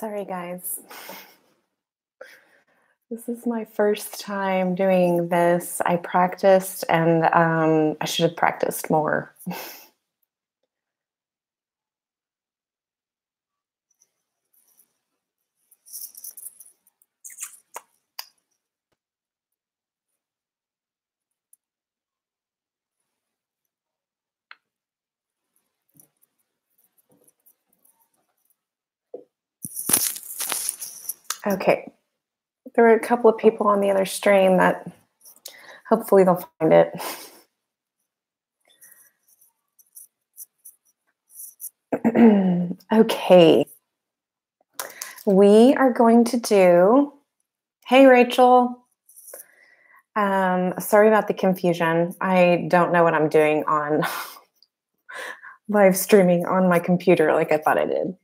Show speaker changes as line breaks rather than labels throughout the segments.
Sorry, guys. This is my first time doing this. I practiced and I should have practiced more. Okay. There were a couple of people on the other stream that hopefully they'll find it. Okay. We are going to do, hey, Rachel. Sorry about the confusion. I don't know what I'm doing on live streaming on my computer like I thought I did.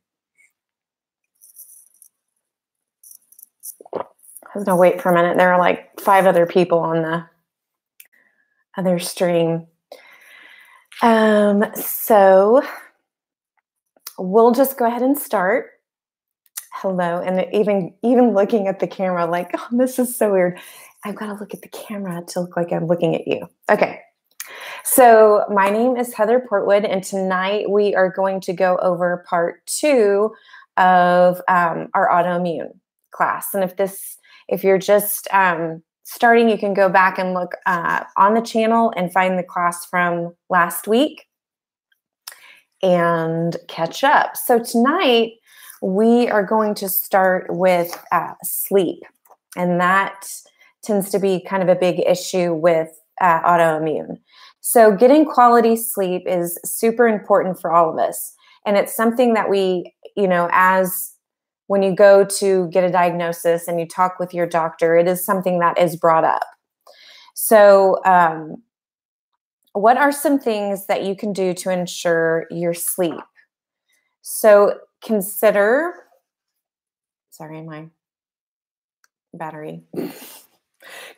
I was gonna wait for a minute. There are like 5 other people on the other stream. So we'll just go ahead and start. Hello, and even looking at the camera, like, oh, this is so weird. I've got to look at the camera to look like I'm looking at you. Okay. So my name is Heather Portwood, and tonight we are going to go over part 2 of our autoimmune class. And if you're just starting, you can go back and look on the channel and find the class from last week and catch up. So tonight we are going to start with sleep, and that tends to be kind of a big issue with autoimmune. So getting quality sleep is super important for all of us. And it's something that we, as when you go to get a diagnosis and you talk with your doctor, it is something that is brought up. So what are some things that you can do to ensure your sleep? So consider, sorry, my battery.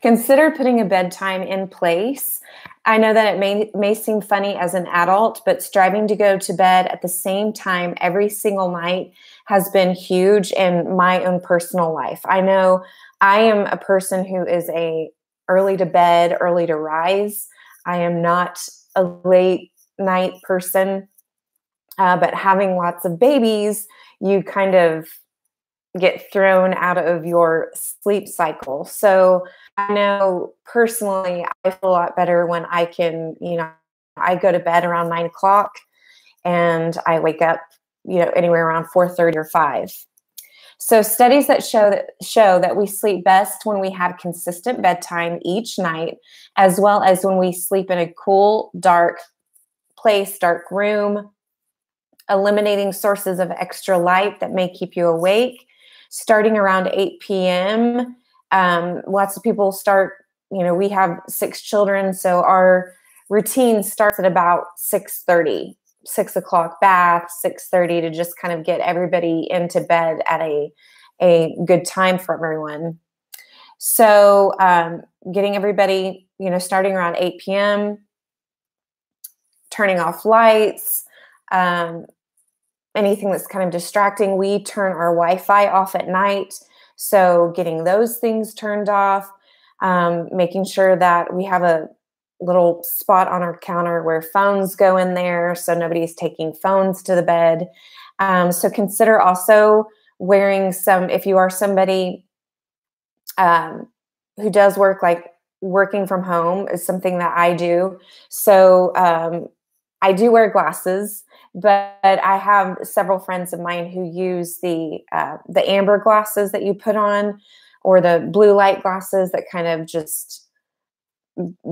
Consider putting a bedtime in place. I know that it may seem funny as an adult, but striving to go to bed at the same time every single night has been huge in my own personal life. I know I am a person who is a early to bed, early to rise. I am not a late night person, but having lots of babies, you kind of get thrown out of your sleep cycle. So I know personally, I feel a lot better when I can, I go to bed around 9 o'clock and I wake up, anywhere around 4:30 or 5. So studies that show that we sleep best when we have consistent bedtime each night, as well as when we sleep in a cool, dark place, dark room, eliminating sources of extra light that may keep you awake. Starting around 8 p.m., lots of people start, we have 6 children, so our routine starts at about 6:30, 6 o'clock bath, 6:30 to just kind of get everybody into bed at a good time for everyone. So getting everybody, starting around 8 p.m., turning off lights, anything that's kind of distracting. We turn our Wi-Fi off at night. So getting those things turned off, making sure that we have a little spot on our counter where phones go in there so nobody's taking phones to the bed. So consider also wearing if you are somebody who does work, like working from home is something that I do. So I do wear glasses, but I have several friends of mine who use the amber glasses that you put on, or the blue light glasses that kind of just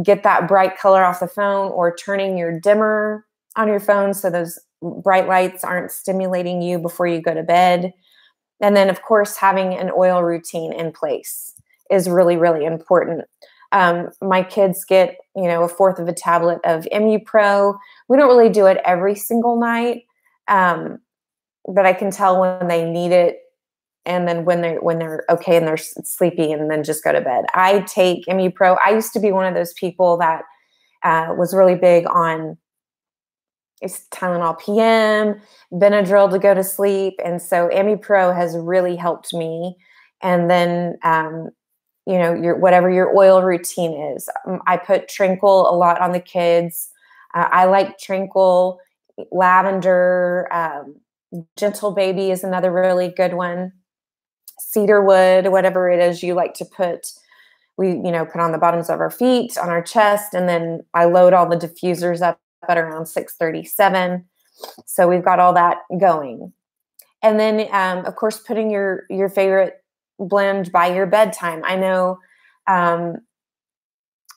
get that bright color off the phone, or turning your dimmer on your phone so those bright lights aren't stimulating you before you go to bed. And then, of course, having an oil routine in place is really, really important. My kids get, a fourth of a tablet of MuPro. We don't really do it every single night, but I can tell when they need it, and then when they're okay and they're sleepy, and then just go to bed. I take MuPro. I used to be one of those people that was really big on it's Tylenol PM, Benadryl to go to sleep. And so AmiPro has really helped me. And then, your whatever your oil routine is. I put Tranquil a lot on the kids. I like Tranquil, lavender, Gentle Baby is another really good one. Cedarwood, whatever it is you like to put. We, put on the bottoms of our feet, on our chest, and then I load all the diffusers up at around 6:37. So we've got all that going. And then, of course, putting your favorite blend by your bedtime. I know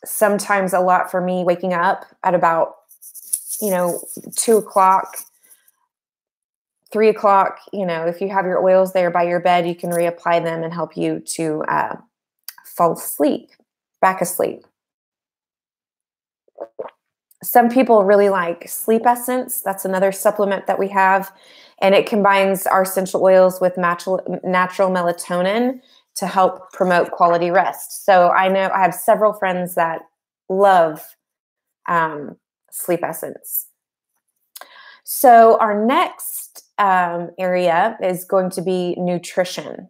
sometimes a lot for me waking up at about, 2 o'clock, 3 o'clock, if you have your oils there by your bed, you can reapply them and help you to fall asleep, back asleep. Some people really like Sleep Essence. That's another supplement that we have. And it combines our essential oils with natural melatonin to help promote quality rest. So I know I have several friends that love Sleep Essence. So our next area is going to be nutrition.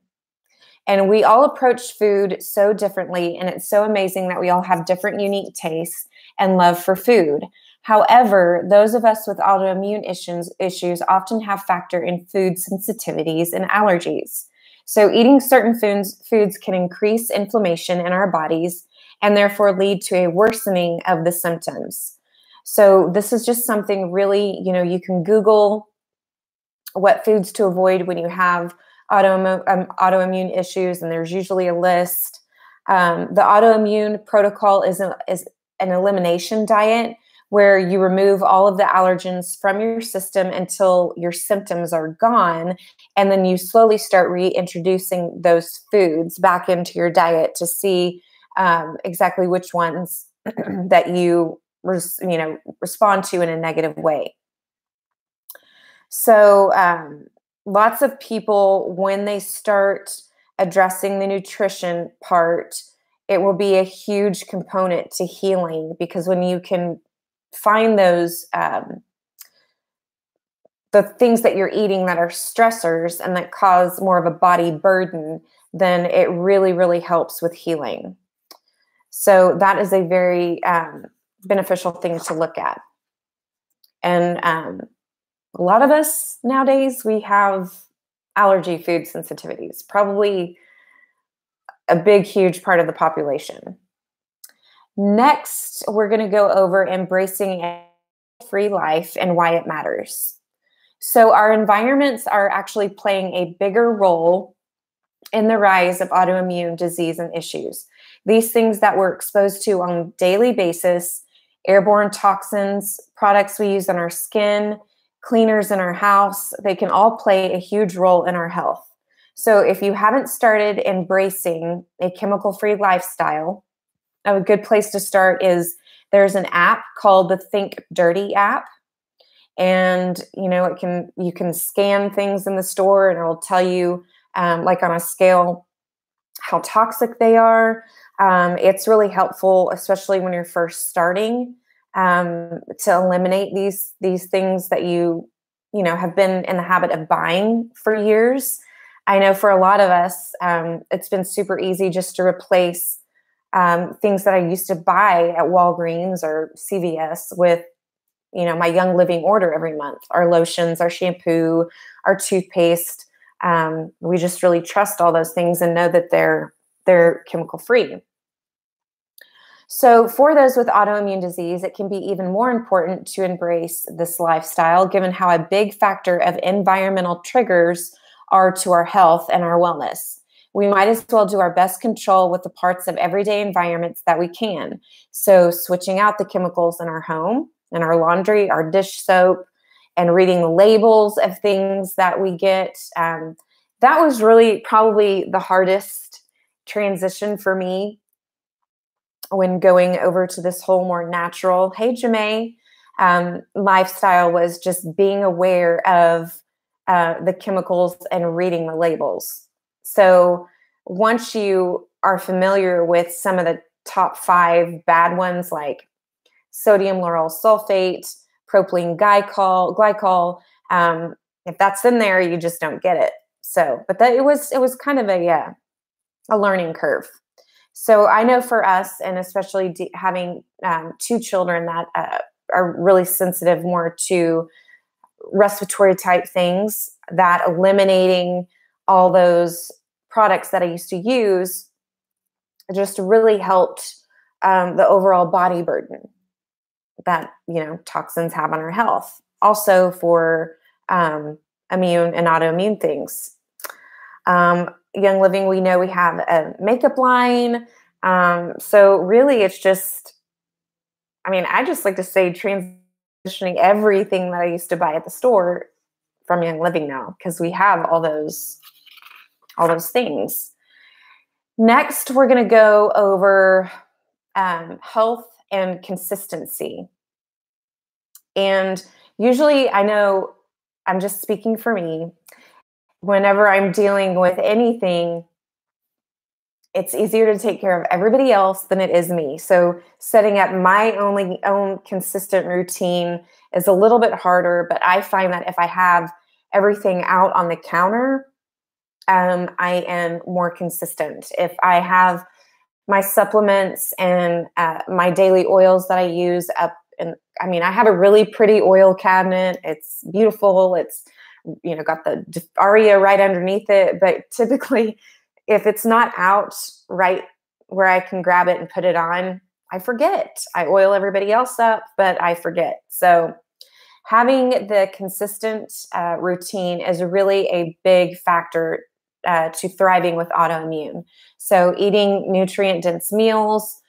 And we all approach food so differently, and it's so amazing that we all have different unique tastes and love for food. However, those of us with autoimmune issues often have factor in food sensitivities and allergies. So eating certain foods can increase inflammation in our bodies and therefore lead to a worsening of the symptoms. So this is just something really, you can Google what foods to avoid when you have autoimmune issues, and there's usually a list. The autoimmune protocol is an elimination diet where you remove all of the allergens from your system until your symptoms are gone, and then you slowly start reintroducing those foods back into your diet to see exactly which ones that you respond to in a negative way. So lots of people, when they start addressing the nutrition part, it will be a huge component to healing, because when you can find those, the things that you're eating that are stressors and that cause more of a body burden, then it really, really helps with healing. So that is a very beneficial thing to look at. And a lot of us nowadays, we have allergy food sensitivities, probably a big, huge part of the population. Next, we're going to go over embracing a free life and why it matters. So our environments are actually playing a bigger role in the rise of autoimmune disease and issues. These things that we're exposed to on a daily basis, airborne toxins, products we use on our skin, cleaners in our house, they can all play a huge role in our health. So if you haven't started embracing a chemical-free lifestyle, a good place to start is there's an app called the Think Dirty app. And, you can scan things in the store and it'll tell you, like on a scale, how toxic they are. It's really helpful, especially when you're first starting, to eliminate these things that you have been in the habit of buying for years. I know for a lot of us, it's been super easy just to replace things that I used to buy at Walgreens or CVS with, my Young Living order every month, our lotions, our shampoo, our toothpaste. We just really trust all those things and know that they're chemical free. So for those with autoimmune disease, it can be even more important to embrace this lifestyle, given how a big factor of environmental triggers are to our health and our wellness. We might as well do our best control with the parts of everyday environments that we can. So switching out the chemicals in our home, in our laundry, our dish soap, and reading the labels of things that we get. That was really probably the hardest transition for me when going over to this whole more natural, hey, Jamae, lifestyle, was just being aware of the chemicals and reading the labels. So once you are familiar with some of the top 5 bad ones, like sodium lauryl sulfate, propylene glycol. If that's in there, you just don't get it. So, but that it was kind of a learning curve. So I know for us, and especially having 2 children that are really sensitive more to respiratory type things, that eliminating all those products that I used to use just really helped the overall body burden that toxins have on our health. Also for immune and autoimmune things. Young Living, we know we have a makeup line. So really it's just, I just like to say transitioning everything that I used to buy at the store from Young Living now, because we have all those things. Next, we're going to go over health and consistency. And usually, I know I'm just speaking for me, whenever I'm dealing with anything, it's easier to take care of everybody else than it is me. So setting up my own consistent routine is a little bit harder, but I find that if I have everything out on the counter, I am more consistent. If I have my supplements and my daily oils that I use up, and I have a really pretty oil cabinet. It's beautiful. It's got the Aria right underneath it. But typically, if it's not out right where I can grab it and put it on, I forget. I oil everybody else up, but I forget. So having the consistent routine is really a big factor to thriving with autoimmune. So eating nutrient-dense meals,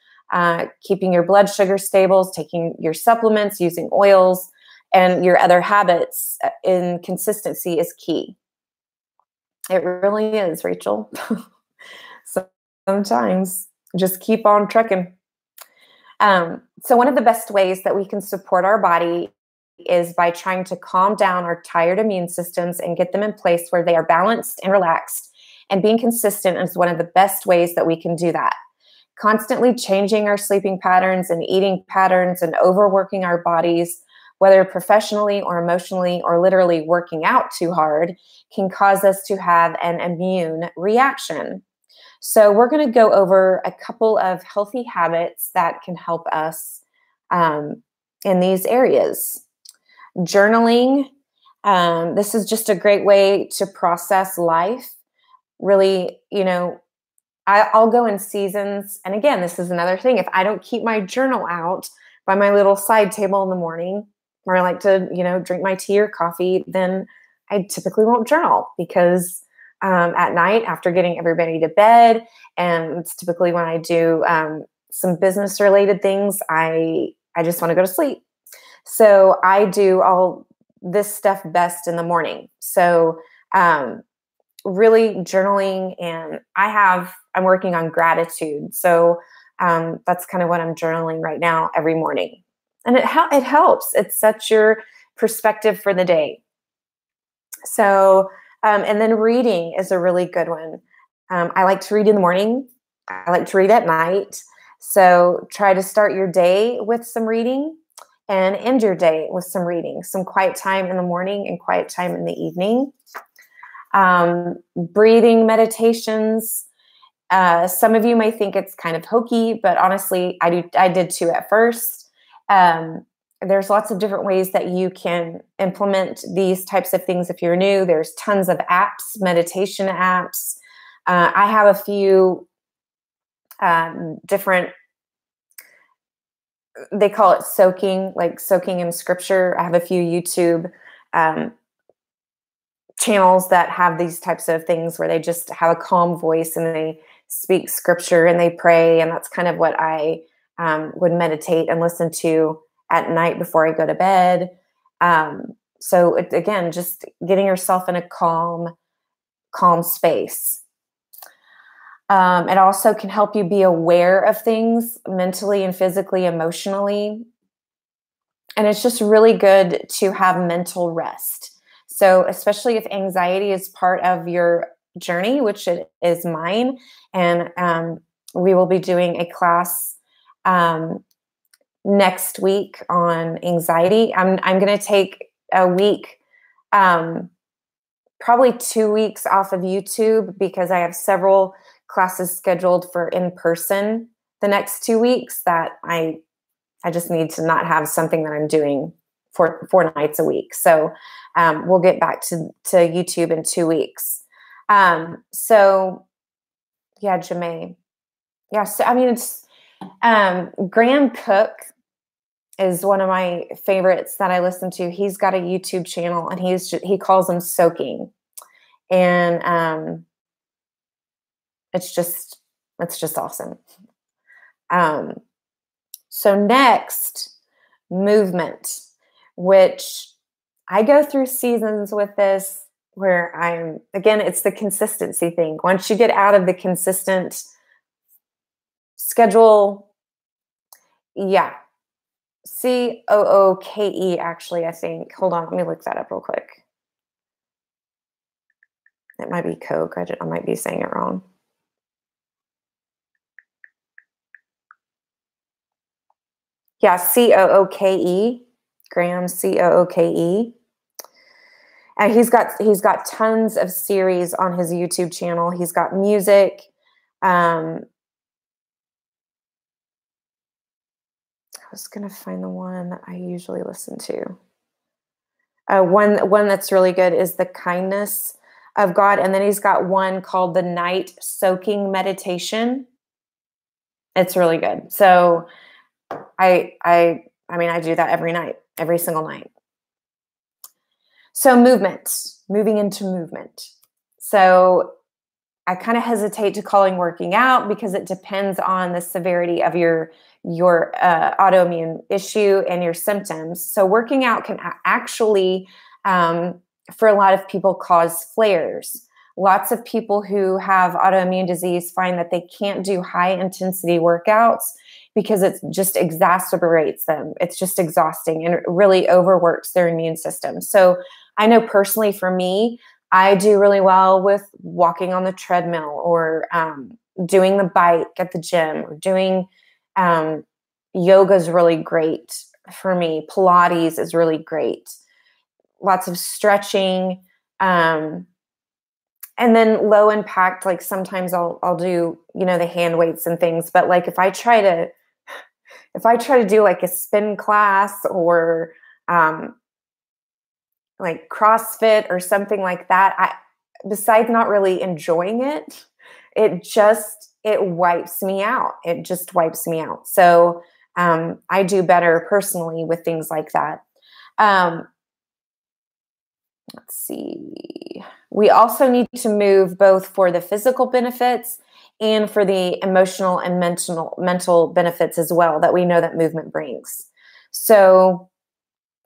keeping your blood sugar stable, taking your supplements, using oils, and your other habits in consistency is key. It really is, Rachel. So sometimes just keep on trucking. So one of the best ways that we can support our body is by trying to calm down our tired immune systems and get them in place where they are balanced and relaxed. And being consistent is one of the best ways that we can do that. Constantly changing our sleeping patterns and eating patterns and overworking our bodies, whether professionally or emotionally or literally working out too hard, can cause us to have an immune reaction. So we're going to go over a couple of healthy habits that can help us in these areas. Journaling. This is just a great way to process life. Really, I'll go in seasons. And again, this is another thing. If I don't keep my journal out by my little side table in the morning, where I like to, drink my tea or coffee, then I typically won't journal because at night after getting everybody to bed, and it's typically when I do some business related things, I just want to go to sleep. So I do all this stuff best in the morning. So really journaling, and I'm working on gratitude. So that's kind of what I'm journaling right now every morning. And it helps. It sets your perspective for the day. So, and then reading is a really good one. I like to read in the morning. I like to read at night. So try to start your day with some reading and end your day with some reading, some quiet time in the morning and quiet time in the evening. Breathing meditations. Some of you may think it's kind of hokey, but honestly, I did too at first. There's lots of different ways that you can implement these types of things if you're new. There's tons of apps, meditation apps. I have a few different, they call it soaking, like soaking in scripture. I have a few YouTube channels that have these types of things where they just have a calm voice and they speak scripture and they pray. And that's kind of what I would meditate and listen to at night before I go to bed. So again, just getting yourself in a calm space. It also can help you be aware of things mentally and physically, emotionally. And it's just really good to have mental rest. So especially if anxiety is part of your journey, which it is mine, and we will be doing a class next week on anxiety. I'm going to take a week, probably 2 weeks off of YouTube because I have several classes scheduled for in person the next 2 weeks that I just need to not have something that I'm doing for 4 nights a week. So we'll get back to YouTube in 2 weeks. So yeah, Jamae. Yeah, so I mean, it's Graham Cook is one of my favorites that I listen to. He's got a YouTube channel and he calls them soaking. And it's just awesome. So next, movement, which I go through seasons with this where again, it's the consistency thing. Once you get out of the consistent schedule, yeah. COOKE, actually, I think. Hold on, let me look that up real quick. It might be Coke. I might be saying it wrong. Yeah, COOKE, Graham, COOKE. And he's got tons of series on his YouTube channel. He's got music. I was gonna find the one that I usually listen to. One that's really good is The Kindness of God, and then he's got one called The Night Soaking Meditation. It's really good. So I mean, I do that every night, every single night. So moving into movement. So I kind of hesitate to calling working out because it depends on the severity of your autoimmune issue and your symptoms. So working out can actually, for a lot of people, cause flares. Lots of people who have autoimmune disease find that they can't do high intensity workouts because it just exacerbates them. It's just exhausting and it really overworks their immune system. So I know personally for me, I do really well with walking on the treadmill or doing the bike at the gym or doing yoga is really great for me. Pilates is really great. Lots of stretching. And then low impact, like sometimes I'll do, the hand weights and things. But like if I try to do like a spin class or like CrossFit or something like that, besides not really enjoying it, it wipes me out. It just wipes me out. So I do better personally with things like that. Let's see. We also need to move both for the physical benefits and for the emotional and mental benefits as well that we know that movement brings. So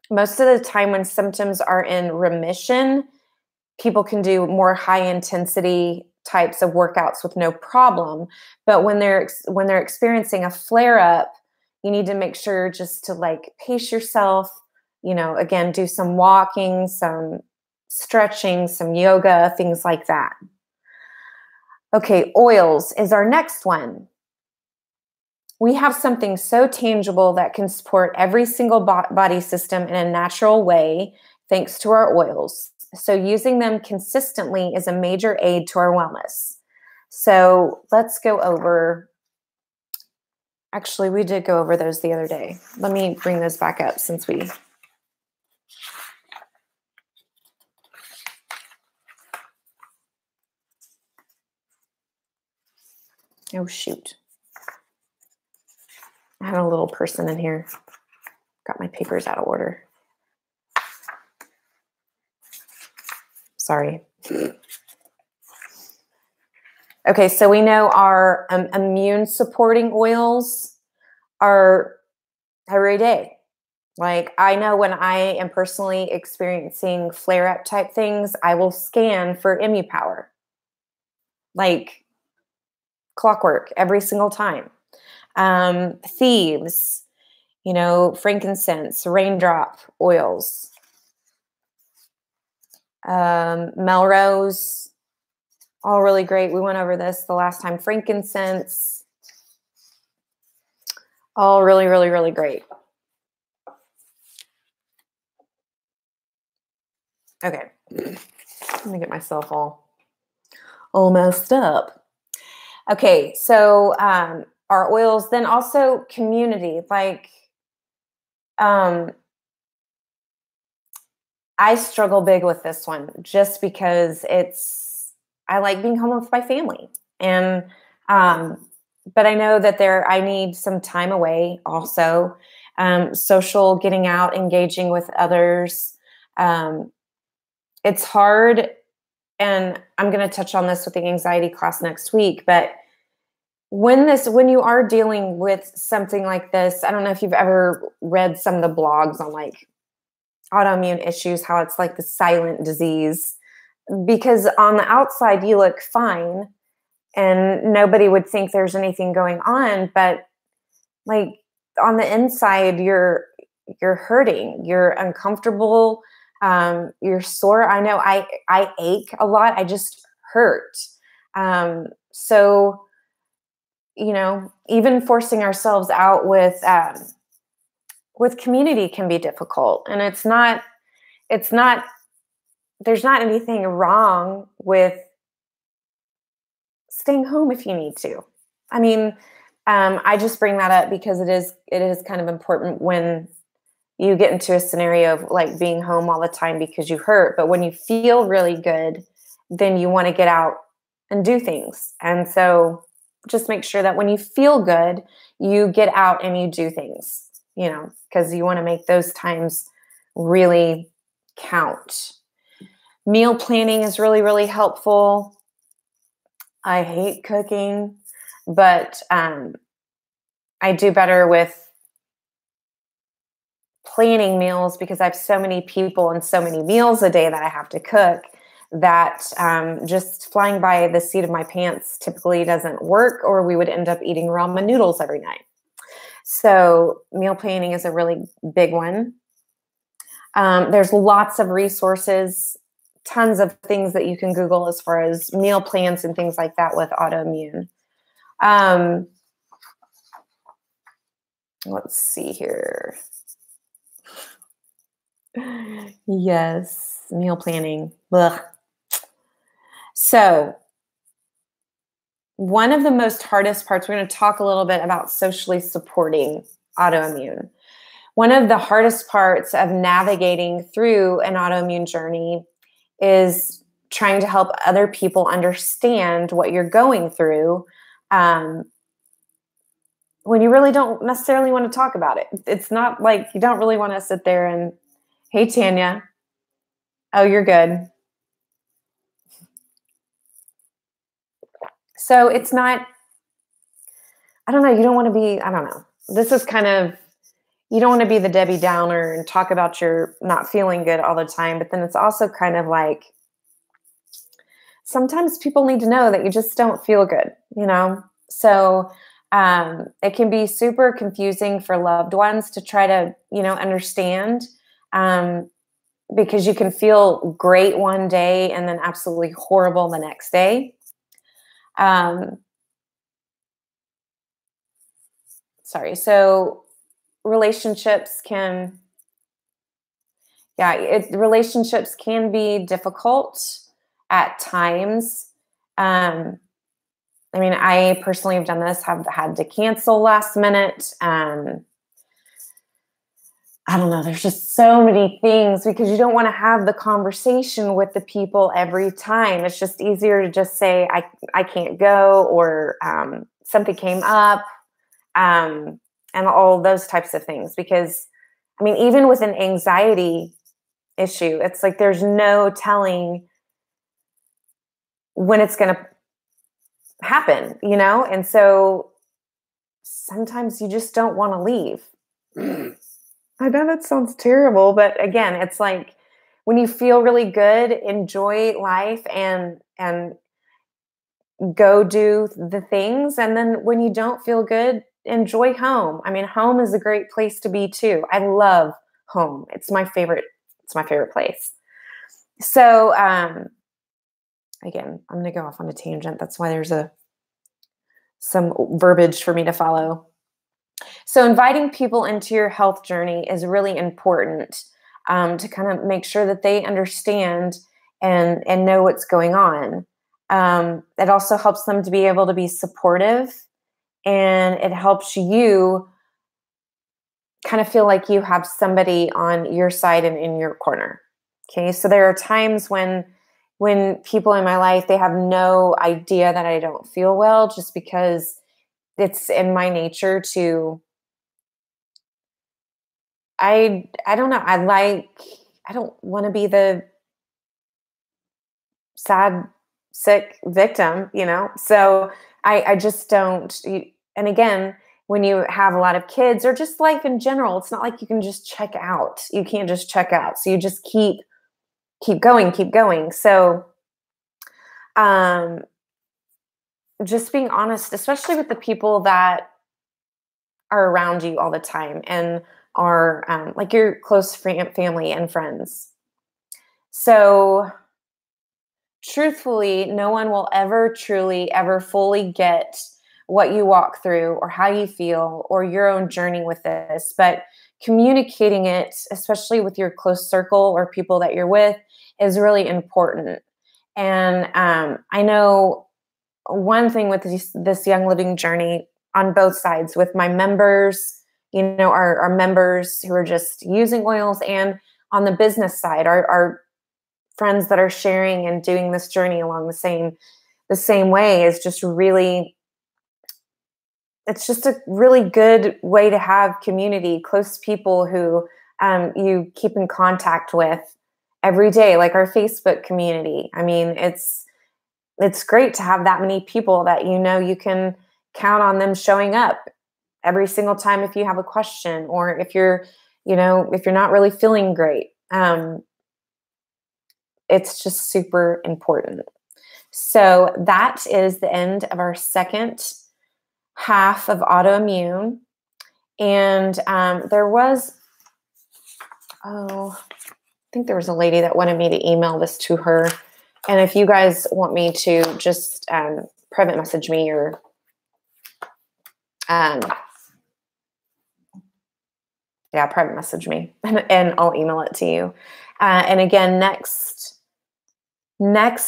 most of the time when symptoms are in remission, people can do more high intensity types of workouts with no problem. But when they're experiencing a flare up, you need to make sure just to like pace yourself, again, do some walking, some stretching, some yoga, things like that. Okay, oils is our next one. We have something so tangible that can support every single body system in a natural way, thanks to our oils. So using them consistently is a major aid to our wellness. So let's go over, actually, we did go over those the other day. Let me bring those back up since we... Oh, shoot. I had a little person in here. Got my papers out of order. Sorry. Okay, so we know our immune supporting oils are every day. Like I know when I am personally experiencing flare-up type things, I will scan for ImmuPower. Like clockwork every single time. Thieves, frankincense, raindrop oils, Melrose, all really great. We went over this the last time. Frankincense, All really, really, really great. Okay. Let me get myself all messed up. Okay, so our oils, then also community. Like, um, I struggle big with this one just because I like being home with my family. And, um, but I know that I need some time away also. Social, getting out, engaging with others. Um, it's hard. And I'm going to touch on this with the anxiety class next week, but when you are dealing with something like this, I don't know if you've ever read some of the blogs on like autoimmune issues, how it's like the silent disease, because on the outside you look fine and nobody would think there's anything going on, but like on the inside you're hurting, you're uncomfortable, you're sore. I know I ache a lot. I just hurt. So even forcing ourselves out with community can be difficult, and it's not there's not anything wrong with staying home if you need to. I mean, I just bring that up because it is kind of important when you get into a scenario of like being home all the time because you hurt, but when you feel really good, then you want to get out and do things. And so just make sure that when you feel good, you get out and you do things, because you want to make those times really count. Meal planning is really, really helpful. I hate cooking, but I do better with planning meals because I have so many people and so many meals a day that I have to cook that just flying by the seat of my pants typically doesn't work, or we would end up eating ramen noodles every night. So meal planning is a really big one. There's lots of resources, tons of things that you can Google as far as meal plans and things like that with autoimmune. Let's see here. Yes, meal planning. Ugh. So one of the most hardest parts, we're going to talk a little bit about socially supporting autoimmune. One of the hardest parts of navigating through an autoimmune journey is trying to help other people understand what you're going through when you really don't necessarily want to talk about it. It's not like you don't really want to sit there and, hey, Tanya, oh, you're good. So it's not, I don't know, you don't want to be, I don't know. This is kind of, you don't want to be the Debbie Downer and talk about your not feeling good all the time. But then it's also kind of like, sometimes people need to know that you just don't feel good, So it can be super confusing for loved ones to try to, understand, because you can feel great one day and then absolutely horrible the next day. So relationships can be difficult at times. I mean, I personally have done this, have had to cancel last minute. I don't know. There's just so many things because you don't want to have the conversation with the people every time. It's just easier to just say, I can't go, or something came up, and all those types of things. Because, I mean, even with an anxiety issue, it's like there's no telling when it's going to happen, And so sometimes you just don't want to leave. I know that sounds terrible, but again, it's like when you feel really good, enjoy life and go do the things. And then when you don't feel good, enjoy home. I mean, home is a great place to be too. I love home. It's my favorite place. So, again, I'm going to go off on a tangent. That's why there's some verbiage for me to follow. So inviting people into your health journey is really important, to kind of make sure that they understand and know what's going on. It also helps them to be able to be supportive, and it helps you kind of feel like you have somebody on your side and in your corner. Okay, so there are times when people in my life, they have no idea that I don't feel well, just because it's in my nature to, I don't know. I don't want to be the sad, sick victim, So I just don't. And again, when you have a lot of kids or just life in general, it's not like you can just check out. You can't just check out. So you just keep going, keep going. So, um, just being honest, especially with the people that are around you all the time and are, like your close family and friends. So, truthfully, no one will ever truly, ever fully get what you walk through or how you feel or your own journey with this. But communicating it, especially with your close circle or people that you're with, is really important. And I know one thing with this Young Living journey on both sides, with my members, our members who are just using oils, and on the business side, our friends that are sharing and doing this journey along the same way, is just really, it's just a really good way to have community, close people who you keep in contact with every day, like our Facebook community. I mean, it's great to have that many people that you can count on them showing up every single time if you have a question, or if you're not really feeling great. It's just super important. So that is the end of our second half of autoimmune. And there was, I think there was a lady that wanted me to email this to her. And if you guys want me to, just private message me, or private message me, and I'll email it to you. And again, next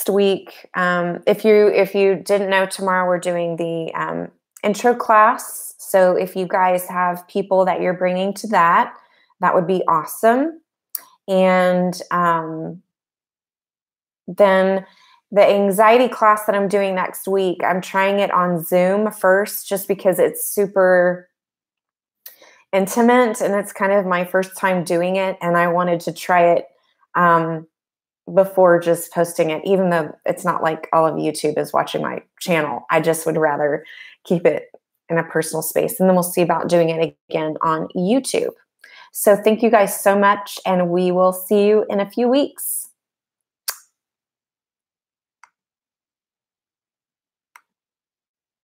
week, if you didn't know, tomorrow we're doing the intro class. So if you guys have people that you're bringing to that would be awesome. And then the anxiety class that I'm doing next week, I'm trying it on Zoom first, just because it's super intimate and it's kind of my first time doing it. And I wanted to try it before just posting it, even though it's not like all of YouTube is watching my channel. I just would rather keep it in a personal space. And then we'll see about doing it again on YouTube. So thank you guys so much, and we will see you in a few weeks.